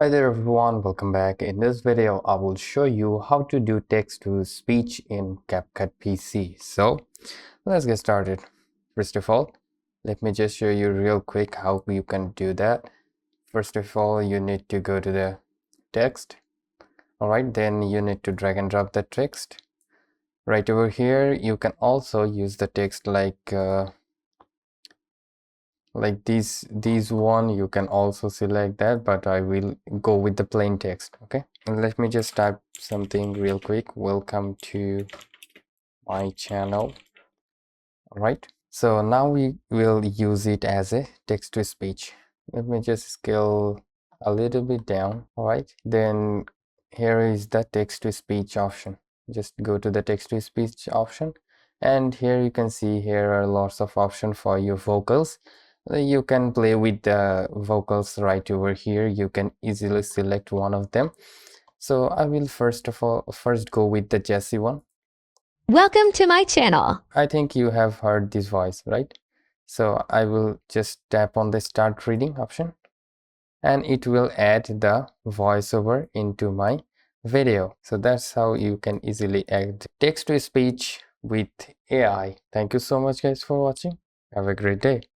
Hi there everyone, welcome back. In this video, I will show you how to do text to speech in CapCut PC. So let's get started. First of all, let me just show you real quick how you can do that. First of all, you need to go to the text. Alright, then you need to drag and drop the text. Right over here, you can also use the text like these one. You can also select that, but I will go with the plain text. Okay, and let me just type something real quick. Welcome to my channel. All right, so now we will use it as a text to speech. Let me just scale a little bit down. All right, then here is the text to speech option. Just go to the text to speech option, and here you can see here are lots of options for your vocals. You can play with the vocals right over here. You can easily select one of them. So I will first go with the Jesse one. Welcome to my channel. I think you have heard this voice, right? So I will just tap on the start reading option, and it will add the voiceover into my video. So that's how you can easily add text to speech with AI. Thank you so much guys for watching. Have a great day.